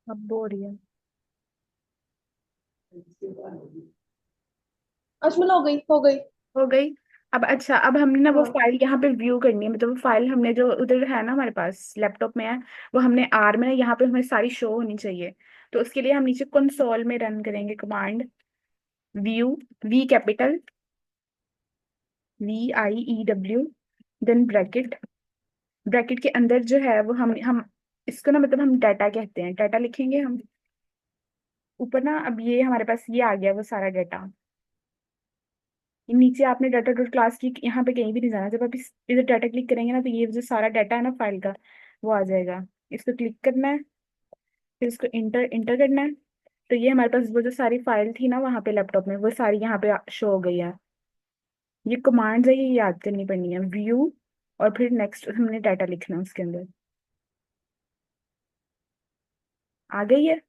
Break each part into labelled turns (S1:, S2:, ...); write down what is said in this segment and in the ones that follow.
S1: अब हो रही है।
S2: अजमल हो गई हो गई।
S1: हो गई। अब अच्छा, अब हमने ना वो
S2: हाँ।
S1: फाइल यहाँ पे व्यू करनी है, मतलब वो फाइल हमने जो उधर है ना हमारे पास लैपटॉप में है, वो हमने आर में यहाँ पे हमें सारी शो होनी चाहिए। तो उसके लिए हम नीचे कंसोल में रन करेंगे command view, V capital, VIEW, then bracket. Bracket के अंदर जो है वो हम इसको ना मतलब हम डाटा कहते हैं, डाटा लिखेंगे हम ऊपर ना। अब ये हमारे पास ये आ गया वो सारा डाटा। नीचे आपने डाटा डॉट क्लास की यहाँ पे कहीं भी नहीं जाना, जब आप इस इधर डाटा क्लिक करेंगे ना तो ये जो सारा डाटा है ना फाइल का वो आ जाएगा। इसको क्लिक करना है, फिर इसको इंटर इंटर करना है। तो ये हमारे पास वो जो सारी फाइल थी ना वहाँ पे लैपटॉप में वो सारी यहाँ पे शो हो गई है। ये कमांड्स है, ये याद करनी पड़नी है। व्यू और फिर नेक्स्ट हमने डाटा लिखना है उसके अंदर। आ गई है।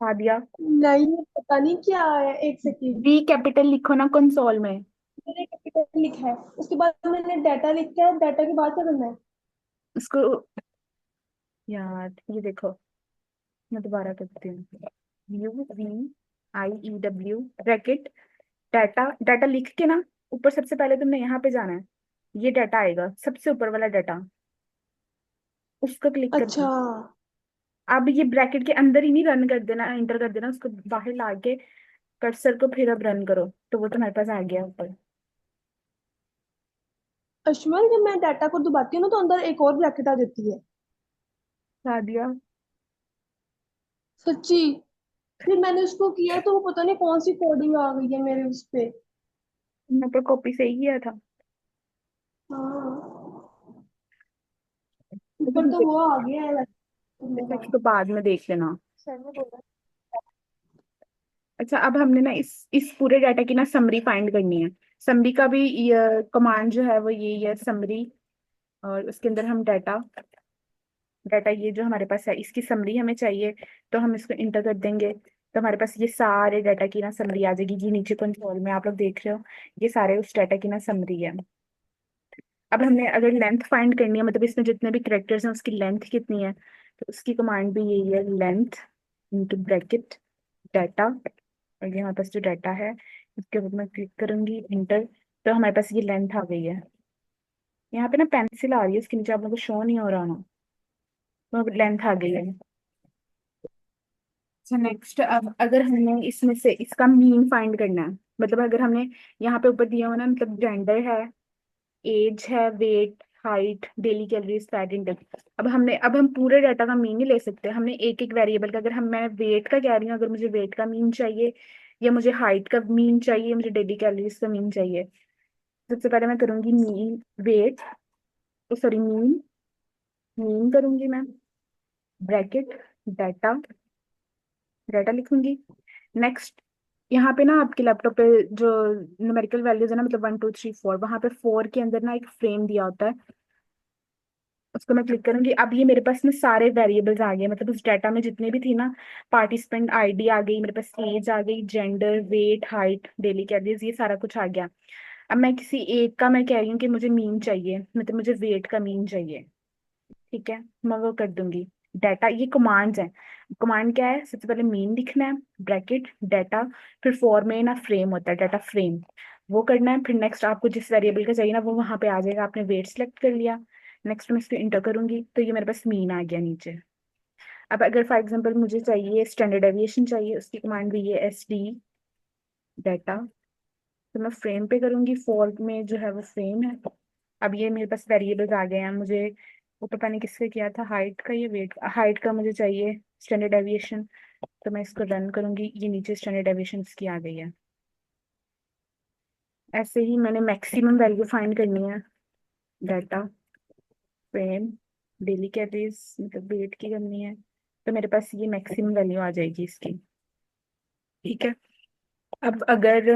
S1: आ दिया।
S2: नहीं पता नहीं क्या है, एक सेकेंड।
S1: वी कैपिटल लिखो ना कंसोल में।
S2: मैंने कैपिटल लिखा है, उसके बाद मैंने डाटा लिखा है, डाटा के बाद क्या करना है?
S1: उसको यार ये देखो, मैं दोबारा करती हूँ। UVIEW ब्रैकेट डाटा, डाटा लिख के ना ऊपर सबसे पहले तुमने यहाँ पे जाना है। ये डाटा आएगा सबसे ऊपर वाला डाटा, उसको क्लिक करना
S2: अच्छा।
S1: है। अब ये ब्रैकेट के अंदर ही नहीं रन कर देना, एंटर कर देना, उसको बाहर ला के कर्सर को फिर अब रन करो तो वो तुम्हारे पास आ गया ऊपर।
S2: अश्मल, जब मैं डाटा को दबाती हूँ ना तो अंदर एक और ब्रैकेट आ जाती है।
S1: आ दिया।
S2: सच्ची? फिर मैंने उसको किया तो वो पता नहीं कौन सी कोडिंग आ गई है मेरे उस पे।
S1: मैं तो कॉपी से ही किया था।
S2: हाँ।
S1: अच्छा
S2: ऊपर तो वो आ गया है वैसे हाँ।
S1: इसको बाद में देख लेना।
S2: सर ने बोला।
S1: अच्छा, अब हमने ना इस पूरे डाटा की ना समरी फाइंड करनी है। समरी का भी कमांड जो है वो यही है, समरी। और उसके अंदर हम डाटा, डाटा ये जो हमारे पास है इसकी समरी हमें चाहिए। तो हम इसको इंटर कर देंगे तो हमारे पास ये सारे डाटा की ना समरी आ जाएगी। ये नीचे कंसोल में आप लोग देख रहे हो, ये सारे उस डाटा की ना समरी है। अब हमने अगर लेंथ फाइंड करनी है, मतलब इसमें जितने भी करेक्टर्स हैं उसकी लेंथ कितनी है, तो उसकी कमांड भी यही है, लेंथ इनटू ब्रैकेट डाटा। और ये हमारे पास जो डाटा है इसके ऊपर मैं क्लिक करूंगी इंटर, तो हमारे पास ये लेंथ आ गई है। यहाँ पे ना पेंसिल आ रही है, इसके नीचे आप लोगों को शो नहीं हो रहा ना, तो लेंथ आ गई है। अच्छा नेक्स्ट, अब अगर हमने इसमें से इसका मीन फाइंड करना है, मतलब अगर हमने यहाँ पे ऊपर दिया हुआ ना, मतलब जेंडर है, एज है, weight, height, daily calories, fat index. अब हम पूरे डाटा का मीन नहीं ले सकते, हमने एक एक वेरिएबल का, अगर हम मैं वेट का कह रही हूँ, अगर मुझे वेट का मीन चाहिए या मुझे हाइट का मीन चाहिए, मुझे डेली कैलोरीज का मीन चाहिए। सबसे पहले मैं करूंगी mean weight, sorry mean, mean करूंगी मैं, ब्रैकेट डाटा, डाटा लिखूंगी। नेक्स्ट, यहाँ पे ना आपके लैपटॉप पे जो न्यूमेरिकल वैल्यूज है ना, मतलब 1 2 3 4, वहां पे 4 के अंदर ना एक फ्रेम दिया होता है, उसको मैं क्लिक करूंगी। अब ये मेरे पास ना सारे वेरिएबल्स आ गए, मतलब उस डाटा में जितने भी थी ना, पार्टिसिपेंट आईडी आ गई मेरे पास, एज आ गई, gender, weight, height, daily calories, ये सारा कुछ आ गया। अब मैं किसी एक का मैं कह रही हूँ कि मुझे मीन चाहिए, मतलब मुझे वेट का मीन चाहिए। ठीक है, मैं वो कर दूंगी। डाटा, ये कमांड्स हैं। कमांड क्या है, सबसे पहले मीन लिखना है, ब्रैकेट डाटा, फिर फॉर में ना फ्रेम होता है, डाटा फ्रेम, वो करना है। फिर नेक्स्ट आपको जिस वेरिएबल का चाहिए ना वो वहां पे आ जाएगा, आपने वेट सेलेक्ट कर लिया। नेक्स्ट मैं इसको इंटर करूंगी तो ये मेरे पास मीन आ गया नीचे। अब अगर फॉर एग्जांपल मुझे चाहिए स्टैंडर्ड डेविएशन चाहिए, उसकी कमांड भी ये SD डाटा, तो मैं फ्रेम पे करूंगी, फॉर में जो है वो फ्रेम है। अब ये मेरे पास वेरिएबल्स आ गए हैं। मुझे वो पता नहीं किससे किया था, हाइट का, ये वेट, हाइट का मुझे चाहिए स्टैंडर्ड डेविएशन, तो मैं इसको रन करूंगी, ये नीचे स्टैंडर्ड डेविएशन की आ गई है। ऐसे ही मैंने मैक्सिमम वैल्यू फाइंड करनी है, डाटा फ्रेम, डेली कैलोरीज मतलब वेट की करनी है, तो मेरे पास ये मैक्सिमम वैल्यू आ जाएगी इसकी। ठीक है। अब अगर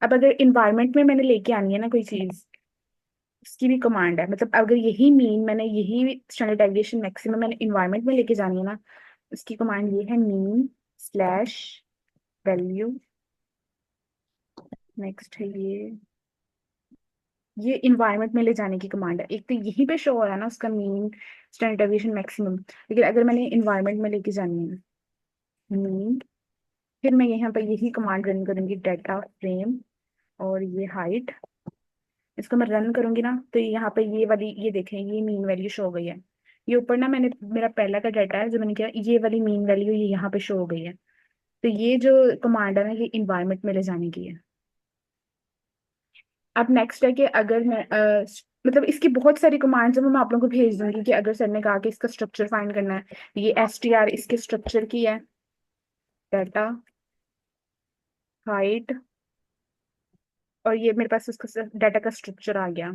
S1: अब अगर इन्वायरमेंट में मैंने लेके आनी है ना कोई चीज, उसकी भी कमांड है, मतलब अगर यही मीन मैंने, यही स्टैंडर्ड डेविएशन मैक्सिमम मैंने इन्वायरमेंट में लेके जानी है ना, उसकी कमांड ये है, मीन स्लैश वैल्यू। नेक्स्ट है ये ये इन्वायरमेंट में ले जाने की कमांड है। एक तो यहीं पे शो हो रहा है ना उसका मीन, स्टैंडर्ड डेविएशन, मैक्सिमम। लेकिन अगर मैंने इन्वायरमेंट में लेके जानी है मीन, फिर मैं यहाँ पे यही कमांड रन करूंगी, डाटा फ्रेम और ये हाइट। इसको मैं रन करूंगी ना तो यहाँ पे ये वाली, ये देखें, ये मीन वैल्यू शो हो गई है। ये ऊपर ना मैंने, मेरा पहला का डाटा है जो मैंने किया, ये वाली मीन वैल्यू ये यहाँ पे शो हो गई है। तो ये जो कमांड है ना, ये इन्वायरमेंट में ले जाने की है। अब नेक्स्ट है कि अगर मैं मतलब इसकी बहुत सारी कमांड्स है, वो मैं आप लोगों को भेज दूंगी कि अगर सर ने कहा कि इसका स्ट्रक्चर फाइंड करना है, ये str इसके स्ट्रक्चर की है, डाटा हाइट, और ये मेरे पास उसका डाटा का स्ट्रक्चर आ गया।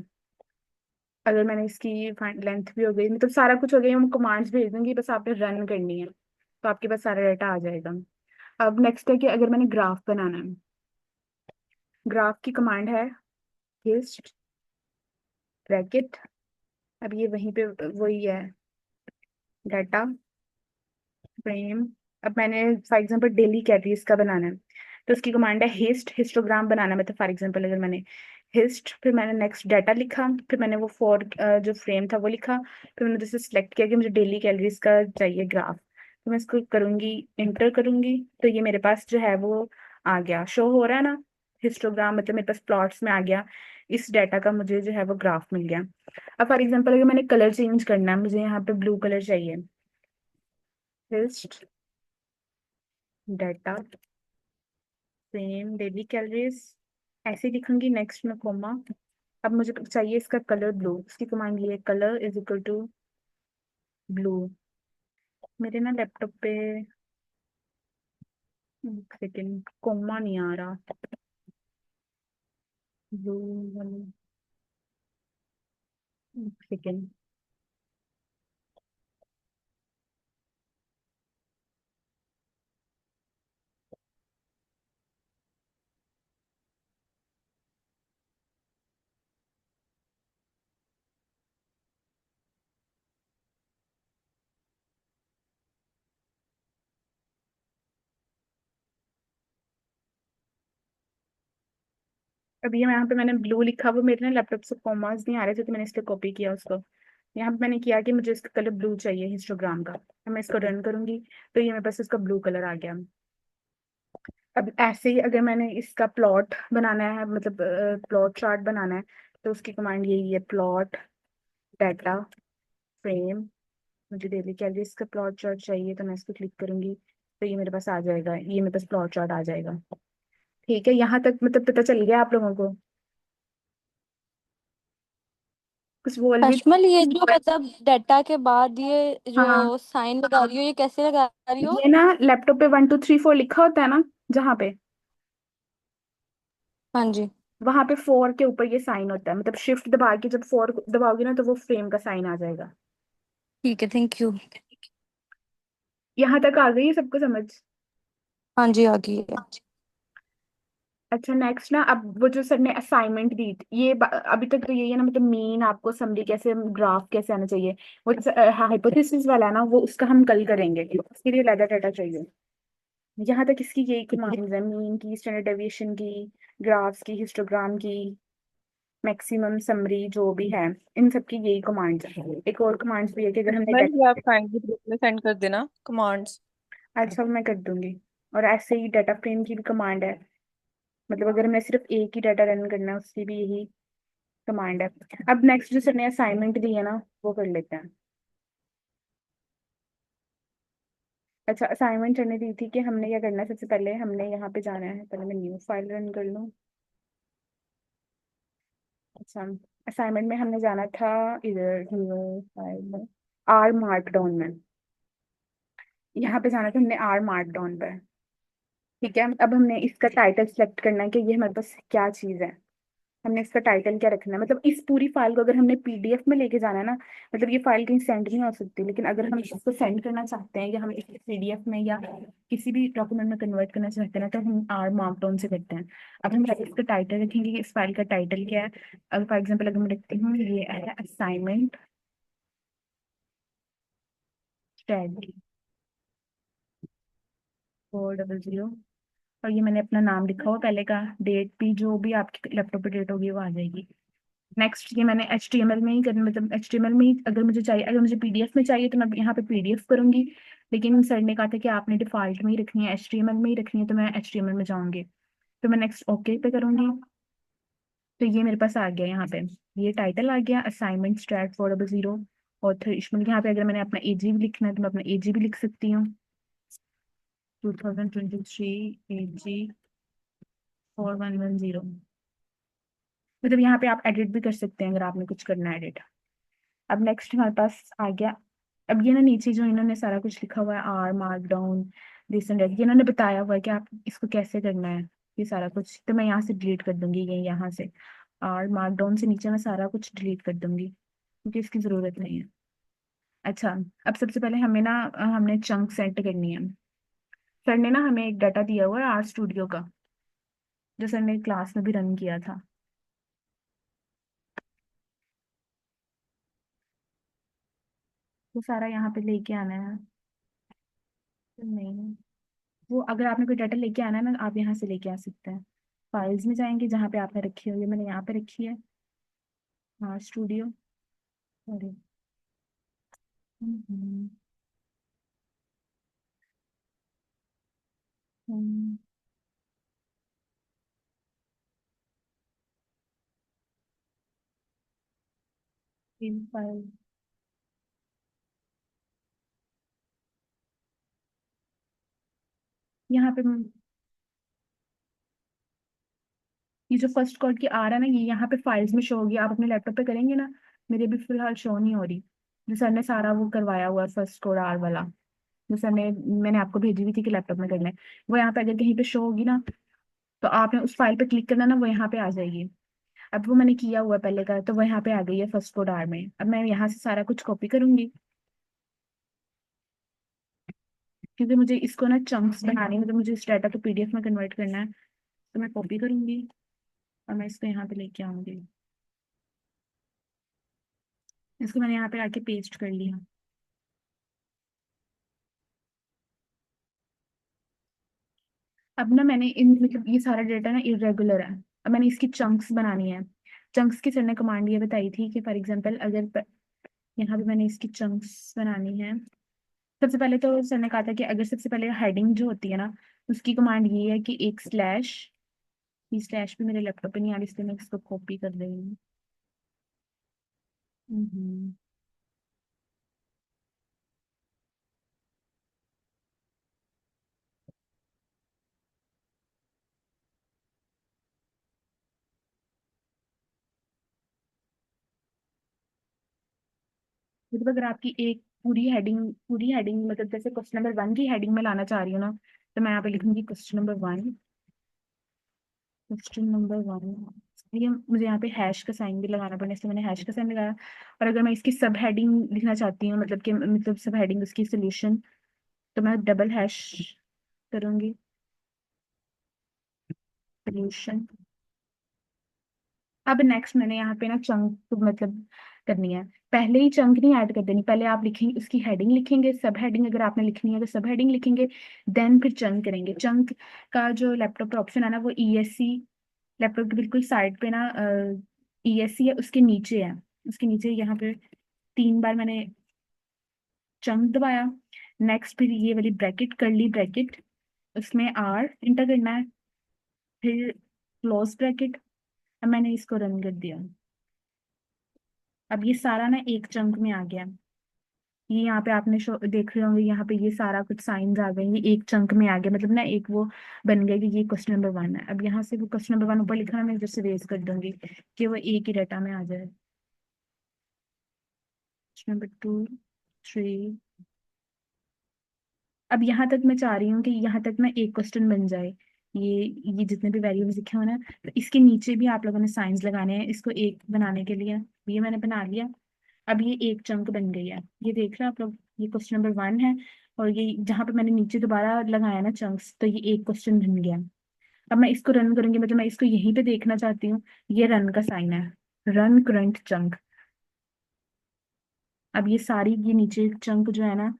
S1: अगर मैंने इसकी लेंथ भी हो गई, मतलब सारा कुछ हो गया, मैं कमांड्स भेज दूंगी, बस आपने रन करनी है तो आपके पास सारा डाटा आ जाएगा। अब नेक्स्ट है कि अगर मैंने ग्राफ बनाना है, ग्राफ की कमांड है हिस्ट ब्रैकेट। अब ये वहीं पे वही है, डाटा फ्रेम। अब मैंने फॉर एग्जांपल डेली कैटरीज का बनाना है, तो उसकी कमांड है हिस्ट, हिस्टोग्राम बनाना है। मतलब फॉर एग्जांपल अगर मैंने हिस्ट, फिर मैंने नेक्स्ट डाटा लिखा, फिर मैंने वो फॉर जो फ्रेम था वो लिखा, फिर मैंने जैसे सिलेक्ट किया कि मुझे डेली कैलोरीज का चाहिए ग्राफ, तो मैं इसको करूंगी, इंटर करूंगी, तो ये मेरे पास जो है वो आ गया, शो हो रहा है ना हिस्टोग्राम, मतलब मेरे पास प्लॉट्स में आ गया। इस डाटा का मुझे जो है वो ग्राफ मिल गया। अब फॉर एग्जाम्पल अगर मैंने कलर चेंज करना है, मुझे यहाँ पे ब्लू कलर चाहिए, hist data same daily calories ऐसे ही लिखूंगी, नेक्स्ट में कोमा। अब मुझे चाहिए इसका कलर ब्लू, इसकी कमांड लिए colour is equal to blue. मेरे ना लैपटॉप पे एक सेकेंड, कोमा नहीं आ रहा, ब्लू, एक सेकेंड। अब ये यहाँ पे मैंने ब्लू लिखा, वो मेरे ना लैपटॉप से कॉमास नहीं आ रहे थे तो मैंने इसलिए कॉपी किया उसको। यहाँ पे मैंने किया कि मुझे इसका कलर ब्लू चाहिए हिस्टोग्राम का, तो मैं इसको रन करूंगी, तो ये मेरे पास इसका ब्लू कलर आ गया। अब ऐसे ही अगर मैंने इसका प्लॉट बनाना है, मतलब प्लॉट चार्ट बनाना है, तो उसकी कमांड यही है, प्लॉट डाटा फ्रेम। मुझे डेली कैलोरीज का प्लॉट चार्ट चाहिए, तो मैं इसको क्लिक करूंगी, तो ये मेरे पास आ जाएगा, ये मेरे पास प्लॉट चार्ट आ जाएगा। ठीक है, यहाँ तक मतलब पता चल गया आप लोगों को? कुछ बोल भी।
S3: अजमल, ये जो मतलब डाटा के बाद ये
S1: हाँ,
S3: जो साइन लगा रही हो, ये कैसे लगा रही हो?
S1: ये ना लैपटॉप पे 1 2 3 4 लिखा होता है ना, जहाँ पे,
S3: हाँ जी।
S1: वहां पे 4 के ऊपर ये साइन होता है, मतलब शिफ्ट दबा के जब 4 दबाओगे ना तो वो फ्रेम का साइन आ जाएगा।
S3: ठीक है, थैंक यू।
S1: यहाँ तक आ गई है सबको समझ?
S3: हाँ जी, आ गई है।
S1: अच्छा, नेक्स्ट ना, अब वो जो सर ने असाइनमेंट दी थी, ये अभी तक तो यही है ना, मतलब मेन आपको समरी कैसे, ग्राफ कैसे आना चाहिए, वो हाइपोथेसिस वाला है ना, वो उसका हम कल करेंगे, उसके लिए अलग डाटा चाहिए। यहाँ तक इसकी यही कमांड्स है, मीन की, स्टैंडर्ड डेविएशन की, ग्राफ्स की, हिस्टोग्राम की, मैक्सिमम, समरी, जो भी है, इन सब की यही कमांड्स है। एक और कमांड्स भी है कि अगर हमने
S4: अजमल, ये आप काइंडली ग्रुप में सेंड कर देना कमांड्स।
S1: अच्छा, मैं कर दूंगी। और ऐसे ही डाटा फ्रेम की भी कमांड है, मतलब अगर हमने सिर्फ एक ही डाटा रन करना है उसकी भी यही कमांड है। अब नेक्स्ट जो सर ने असाइनमेंट दी है ना, वो कर लेते हैं। अच्छा, असाइनमेंट करने दी थी कि हमने क्या करना है, सबसे पहले हमने यहाँ पे जाना है, पहले मैं न्यू फाइल रन कर लूँ। अच्छा, असाइनमेंट में हमने जाना था इधर, न्यू फाइल में, आर मार्कडाउन में, यहाँ पे जाना था हमने आर मार्कडाउन पे। ठीक है, अब हमने इसका टाइटल सेलेक्ट करना है कि ये हमारे पास क्या चीज़ है। हमने इसका टाइटल क्या रखना है, मतलब इस पूरी फाइल को अगर हमने पीडीएफ में लेके जाना है ना, मतलब ये फाइल कहीं सेंड नहीं हो सकती, लेकिन अगर हम इसको सेंड करना चाहते हैं या हम इसे पीडीएफ में या किसी भी डॉक्यूमेंट में कन्वर्ट करना चाहते हैं ना, तो हम आर मार्कडाउन से करते हैं। अब हम इसका टाइटल रखेंगे कि इस फाइल का टाइटल क्या है। अब फॉर एग्जाम्पल अगर मैं लिखती हूँ ये है असाइनमेंट स्टडी 400, और ये मैंने अपना नाम लिखा हुआ पहले का, डेट भी जो भी आपके लैपटॉप पे डेट होगी वो आ जाएगी। नेक्स्ट ये मैंने HTML में ही करना, मतलब HTML में ही अगर मुझे चाहिए, अगर मुझे PDF में चाहिए तो मैं यहाँ पे PDF करूंगी, लेकिन सर ने कहा था कि आपने डिफॉल्ट में ही रखनी है, HTML में ही रखनी है, तो मैं HTML में जाऊंगी। तो मैं नेक्स्ट ओके पे करूंगी। तो ये मेरे पास आ गया यहाँ पे, ये टाइटल आ गया, assignment start for 0 author Ishmael. यहाँ पे अगर मैंने अपना AG भी लिखना है तो मैं अपना AG भी लिख सकती हूँ, 2023 AG 4110। मतलब यहाँ पे आप एडिट भी कर सकते हैं अगर आपने कुछ करना है एडिट। अब नेक्स्ट हमारे पास आ गया, अब ये ना नीचे जो इन्होंने सारा कुछ लिखा हुआ है, R markdown this and that, ये इन्होंने बताया हुआ है कि आप इसको कैसे करना है, ये सारा कुछ। तो मैं यहाँ से डिलीट कर दूंगी, ये यहाँ से आर मार्क डाउन से नीचे मैं सारा कुछ डिलीट कर दूंगी क्योंकि इसकी जरूरत नहीं है। अच्छा, अब सबसे पहले हमें ना हमने चंक सेट करनी है। सर ने ना हमें एक डाटा दिया हुआ है आर स्टूडियो का, जो सर ने क्लास में भी रन किया था। वो सारा यहाँ पे लेके आना है। नहीं, वो अगर आपने कोई डाटा लेके आना है ना, आप यहाँ से लेके आ सकते हैं। फाइल्स में जाएंगे जहाँ पे आपने रखी हुई है, मैंने यहाँ पे रखी है हाँ स्टूडियो। अरे हम्म, हम्म, फाइल यहाँ पे ये जो फर्स्ट कोड की आ रहा है ना, ये यहाँ पे फाइल्स में शो होगी, आप अपने लैपटॉप पे करेंगे ना। मेरे भी फिलहाल शो नहीं हो रही, जो सर ने सारा वो करवाया हुआ है फर्स्ट कोड आर वाला, जो सर ने मैंने आपको भेजी हुई थी कि लैपटॉप में करना है, वो यहाँ पे अगर कहीं पे शो होगी ना, तो आपने उस फाइल पे क्लिक करना ना, वो यहाँ पे आ जाएगी। अब वो मैंने किया हुआ है पहले का, तो वो यहाँ पे आ गई है फर्स्ट कोड आर में। अब मैं यहाँ से सारा कुछ कॉपी करूंगी, क्योंकि मुझे इसको ना चंक्स बनाने हैं, मतलब मुझे इस डाटा को PDF में कन्वर्ट करना है, तो मैं कॉपी करूंगी और मैं इसको यहाँ पे लेके आऊंगी। इसको मैंने यहाँ पे आके पेस्ट कर लिया। अब ना मैंने इन मतलब ये सारा डेटा ना इरेगुलर है, अब मैंने इसकी चंक्स बनानी है। चंक्स की सर ने कमांड ये बताई थी कि फॉर एग्जांपल अगर यहाँ पे मैंने इसकी चंक्स बनानी है। सबसे पहले तो सर ने कहा था कि अगर सबसे पहले हेडिंग जो होती है ना, उसकी कमांड ये है कि एक स्लैश, ये स्लैश भी मेरे लैपटॉप पे नहीं आ रही, इसलिए मैं इसको कॉपी कर रही हूँ। हम्म। मतलब अगर आपकी एक पूरी हेडिंग मतलब जैसे क्वेश्चन नंबर 1 की हेडिंग में लाना चाह रही हूँ ना, तो मैं यहाँ पे लिखूंगी क्वेश्चन नंबर 1, क्वेश्चन नंबर 1। ये मुझे यहाँ पे हैश का साइन भी लगाना पड़ेगा, इसलिए मैंने हैश का साइन लगाया। और अगर मैं इसकी सब हेडिंग लिखना चाहती हूँ, मतलब कि मतलब सब हेडिंग उसकी सोल्यूशन, तो मैं डबल हैश करूंगी, सोल्यूशन। अब नेक्स्ट मैंने यहाँ पे ना चंक मतलब करनी है। पहले ही चंक नहीं ऐड कर देनी, पहले आप लिखेंगे उसकी हेडिंग, लिखेंगे सब हेडिंग, अगर आपने लिखनी है तो सब हेडिंग लिखेंगे, देन फिर चंक करेंगे। चंक का जो लैपटॉप पे ऑप्शन है ना, वो ESC, लैपटॉप के बिल्कुल साइड पे ना ESC है, उसके नीचे है, उसके नीचे यहाँ पे 3 बार मैंने चंक दबाया। नेक्स्ट फिर ये वाली ब्रैकेट, करली ब्रैकेट, उसमें R इंटर करना है, फिर क्लोज ब्रैकेट। अब मैंने इसको रन कर दिया। अब ये सारा ना एक चंक में आ गया। ये यहाँ पे आपने देख रहे होंगे, यहाँ पे ये सारा कुछ साइंस आ गए, ये एक चंक में आ गया, मतलब ना एक वो बन गया कि ये क्वेश्चन नंबर 1 है। अब यहाँ से वो क्वेश्चन नंबर 1 ऊपर लिखा है, मैं इधर से रेज कर दूंगी कि वो एक ही डाटा में आ जाए। Question number 2 3। अब यहाँ तक मैं चाह रही हूँ कि यहाँ तक ना एक क्वेश्चन बन जाए। ये जितने भी वैल्यूज लिखे हुए ना, तो इसके नीचे भी आप लोगों ने साइंस लगाने हैं इसको एक बनाने के लिए। ये मैंने बना लिया। अब ये एक चंक बन गई है, ये देख रहे हैं आप लोग, ये क्वेश्चन नंबर 1 है। और ये जहाँ पे मैंने नीचे दोबारा लगाया ना चंक्स, तो ये एक क्वेश्चन बन गया। अब मैं इसको रन करूंगी, मतलब मैं इसको यहीं पे देखना चाहती हूँ, ये रन का साइन है, रन करंट चंक। अब ये सारी ये नीचे चंक जो है ना,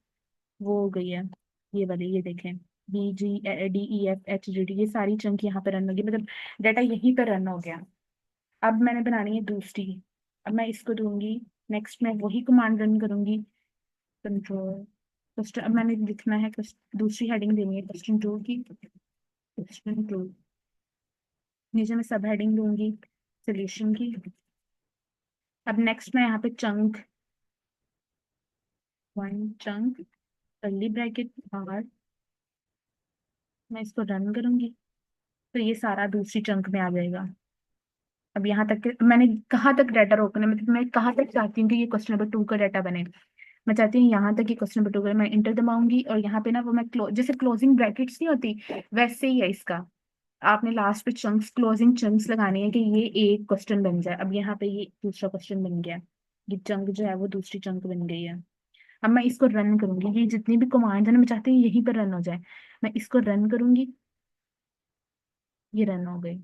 S1: वो हो गई है, ये वाली, ये देखें, BGDEFHGD, ये सारी चंक यहाँ पे रन हो गई, मतलब डाटा यहीं पे रन हो गया। अब मैंने बनानी है दूसरी, अब मैं इसको दूंगी, नेक्स्ट मैं वही कमांड रन करूंगी, कंट्रोल क्वेश्चन। अब मैंने लिखना है दूसरी हेडिंग देनी है क्वेश्चन 2 की, क्वेश्चन 2। नीचे मैं सब हेडिंग दूंगी सोल्यूशन की। अब नेक्स्ट मैं यहाँ पे चंक 1 चंक कर्ली ब्रैकेट बाहर, मैं इसको रन करूंगी तो ये सारा दूसरी चंक में आ जाएगा। अब यहाँ तक मैंने कहाँ तक डाटा रोकना है, मतलब मैं कहाँ तक चाहती हूँ कि ये क्वेश्चन नंबर 2 का डाटा बने। मैं चाहती हूँ यहाँ तक कि क्वेश्चन नंबर 2 का मैं इंटर दबाऊंगी और यहाँ पे ना वो मैं जैसे क्लोजिंग ब्रैकेट्स नहीं होती, वैसे ही है इसका। आपने लास्ट पे चंक्स, क्लोजिंग चंक्स लगाने हैं कि ये एक क्वेश्चन बन जाए। अब यहाँ पे ये दूसरा क्वेश्चन बन गया, ये चंक जो है वो दूसरी चंक बन गई है। अब मैं इसको रन करूंगी, ये जितनी भी कमांड्स है ना मैं चाहती हूँ यहीं पर रन हो जाए। मैं इसको रन करूंगी, ये रन हो गई।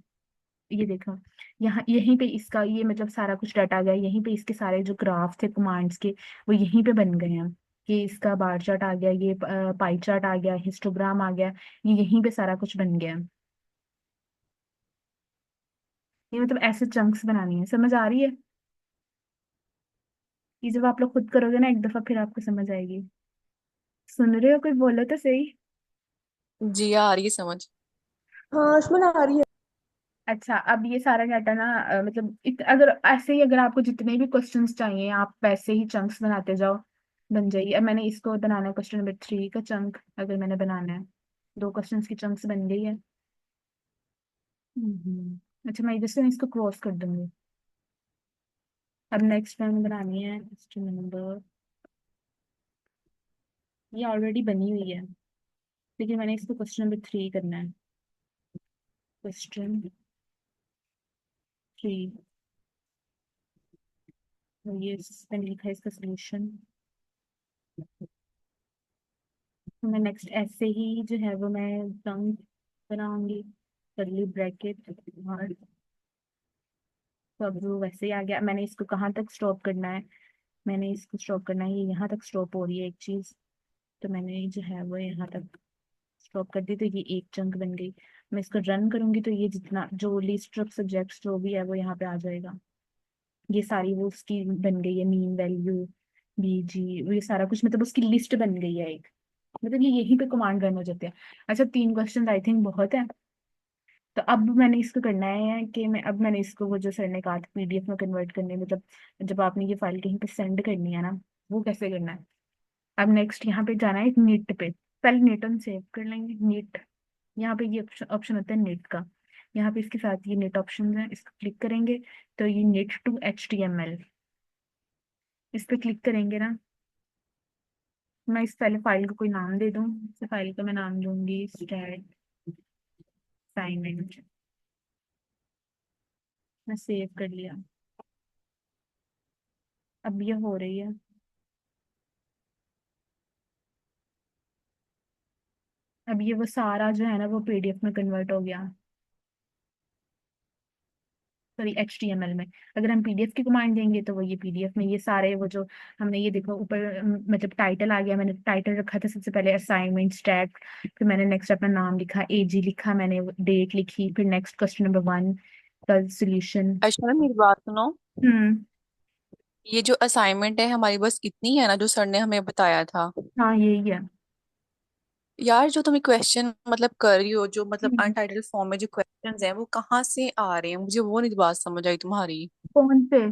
S1: ये देखो यहाँ यहीं पे इसका ये मतलब सारा कुछ डाटा आ गया, यहीं पे इसके सारे जो ग्राफ थे कमांड्स के वो यहीं पे बन गए हैं। कि इसका बार चार्ट आ गया, ये पाई चार्ट आ गया, हिस्टोग्राम आ गया, ये यहीं पे सारा कुछ बन गया। ये मतलब ऐसे चंक्स बनानी है, समझ आ रही है? ये जब आप लोग खुद करोगे ना एक दफा फिर आपको समझ आएगी। सुन रहे हो? कोई बोलो तो सही।
S4: जी आ रही है समझ।
S2: हाँ अश्मिन आ रही है।
S1: अच्छा, अब ये सारा डाटा ना मतलब अगर ऐसे ही अगर आपको जितने भी क्वेश्चंस चाहिए आप वैसे ही चंक्स बनाते जाओ, बन जाइए। अब मैंने इसको बनाना है क्वेश्चन नंबर 3 का चंक, अगर मैंने बनाना है 2 क्वेश्चंस की चंक्स बन गई है। अच्छा, मैं इधर से इसको क्रॉस कर दूंगी। अब नेक्स्ट मैंने बनानी है क्वेश्चन नंबर, ये ऑलरेडी बनी हुई है लेकिन मैंने इसको क्वेश्चन नंबर 3 करना है। क्वेश्चन 3, ये मैंने लिखा है इसका सोल्यूशन। तो मैं नेक्स्ट ऐसे ही जो है वो मैं टंग बनाऊंगी, कर्ली ब्रैकेट और तो अब वो वैसे ही आ गया। मैंने इसको कहाँ तक स्टॉप करना है, मैंने इसको स्टॉप करना है, ये यहाँ तक स्टॉप हो रही है एक चीज, तो मैंने जो है वो यहाँ तक स्टॉप कर दी तो ये एक चंक बन गई। मैं इसको रन करूंगी तो ये जितना जो लिस्ट ऑफ सब्जेक्ट्स जो भी है वो यहाँ पे आ जाएगा। ये सारी वो उसकी बन गई है, मीन वैल्यू, बीजी, वो ये सारा कुछ मतलब उसकी लिस्ट बन गई है एक, मतलब ये यहीं पे कमांड रन हो जाते हैं। अच्छा, 3 क्वेश्चन आई थिंक बहुत है। तो अब मैंने इसको करना है कि मैं अब मैंने इसको वो जो सर ने कहा था पीडीएफ में कन्वर्ट करने, मतलब जब आपने ये फाइल कहीं पे सेंड करनी है ना, वो कैसे करना है। अब नेक्स्ट यहाँ पे जाना है नीट पे, पहले नीट ऑन सेव कर लेंगे। नीट, यहाँ पे ये ऑप्शन होता है नीट का, यहाँ पे इसके साथ ये नीट ऑप्शन है, इसको क्लिक करेंगे तो ये नीट टू HTML, इस पे क्लिक करेंगे ना। मैं इस पहले फाइल को कोई नाम दे दूँ, इस फाइल का मैं नाम दूंगी स्टैट असाइनमेंट। मैं सेव कर लिया, अब ये हो रही है। अब ये वो सारा जो है ना वो पीडीएफ में कन्वर्ट हो गया, सॉरी HTML में। अगर हम पीडीएफ की कमांड देंगे तो वो ये पीडीएफ में ये सारे वो जो हमने ये देखो ऊपर मतलब टाइटल आ गया, मैंने टाइटल रखा था सबसे पहले असाइनमेंट स्टैट, फिर मैंने नेक्स्ट अपना नाम लिखा, एजी लिखा, मैंने डेट लिखी, फिर नेक्स्ट क्वेश्चन नंबर 1 का सोल्यूशन।
S4: अच्छा मेरी बात सुनो।
S1: हम्म।
S4: ये जो असाइनमेंट है हमारी बस इतनी है ना जो सर ने हमें बताया था?
S1: हाँ यही है।
S4: यार जो तुम्हें क्वेश्चन मतलब कर रही हो, जो मतलब
S1: हम्म।
S4: अनटाइटल्ड फॉर्म में जो क्वेश्चंस हैं वो कहाँ से आ रहे हैं? मुझे वो नहीं बात समझ आई तुम्हारी।
S1: कौन से?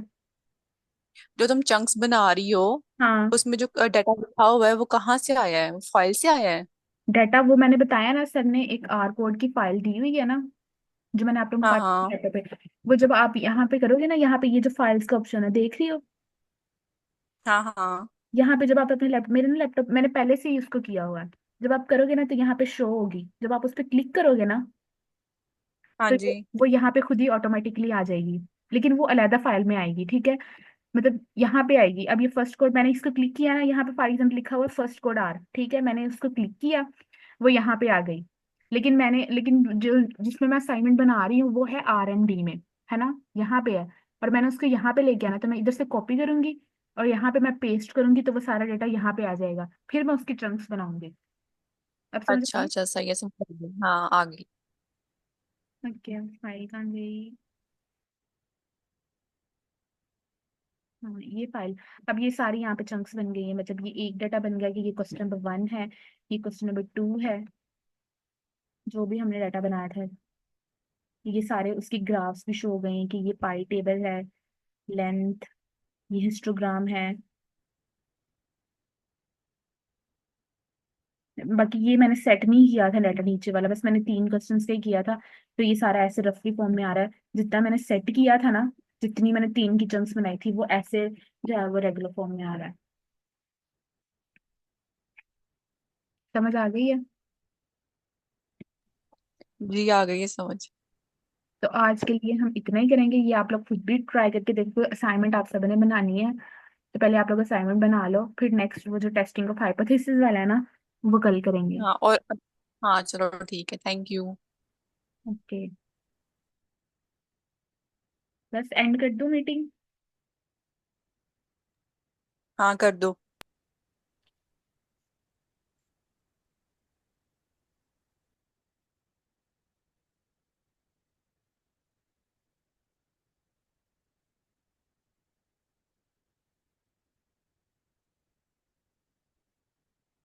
S4: जो तुम चंक्स बना रही हो
S1: हाँ,
S4: उसमें जो डाटा लिखा हुआ है वो कहाँ से आया है? फाइल से आया है?
S1: डाटा वो मैंने बताया ना, सर ने एक आर कोड की फाइल दी हुई है ना, जो मैंने आप लोगों को
S4: हाँ हाँ
S1: डाटा पे, वो जब आप यहाँ पे करोगे ना, यहाँ पे ये जो फाइल्स का ऑप्शन है देख रही हो,
S4: हाँ हाँ
S1: यहाँ पे जब आप अपने लैपटॉप, मेरे ना लैपटॉप मैंने पहले से ही उसको किया हुआ है, जब आप करोगे ना तो यहाँ पे शो होगी, जब आप उस पर क्लिक करोगे ना
S4: हाँ
S1: तो
S4: जी।
S1: वो यहाँ पे खुद ही ऑटोमेटिकली आ जाएगी, लेकिन वो अलहदा फाइल में आएगी, ठीक है। मतलब यहाँ पे आएगी। अब ये फर्स्ट कोड मैंने इसको क्लिक किया ना, यहाँ पे फॉर एग्जाम्पल लिखा हुआ है फर्स्ट कोड आर, ठीक है, मैंने उसको क्लिक किया, वो यहाँ पे आ गई। लेकिन जो जिसमें मैं असाइनमेंट बना रही हूँ वो है RMD में, है ना, यहाँ पे है। और मैंने उसको यहाँ पे लेके आना, तो मैं इधर से कॉपी करूंगी और यहाँ पे मैं पेस्ट करूंगी तो वो सारा डाटा यहाँ पे आ जाएगा, फिर मैं उसकी चंक्स बनाऊंगी। अब समझ
S4: अच्छा
S1: आई?
S4: अच्छा सही है, समझ गई। हाँ आ गई।
S1: ओके, फाइल कहाँ गई? हाँ ये फाइल, अब ये सारी यहाँ पे चंक्स बन गई है, मतलब ये एक डाटा बन गया कि ये क्वेश्चन नंबर 1 है, ये क्वेश्चन नंबर 2 है, जो भी हमने डाटा बनाया था। ये सारे उसकी ग्राफ्स भी शो हो गए हैं कि ये पाई टेबल है, लेंथ, ये हिस्टोग्राम है। बाकी ये मैंने सेट नहीं किया था डाटा नीचे वाला, बस मैंने 3 क्वेश्चन से किया था, तो ये सारा ऐसे रफली फॉर्म में आ रहा है। जितना मैंने सेट किया था ना, जितनी मैंने 3 की चंक्स बनाई थी, वो ऐसे जो है वो रेगुलर फॉर्म में आ रहा है। समझ आ गई है?
S4: जी आ गई है समझ।
S1: तो आज के लिए हम इतना ही करेंगे, ये आप लोग खुद भी ट्राई करके देखो, असाइनमेंट आप सबने बनानी है। तो पहले आप लोग असाइनमेंट बना लो, फिर नेक्स्ट वो जो टेस्टिंग ऑफ हाइपोथेसिस वाला है ना, वो कल करेंगे।
S4: हाँ और हाँ चलो ठीक है, थैंक यू।
S1: ओके, बस एंड कर दूं मीटिंग?
S4: हाँ कर दो।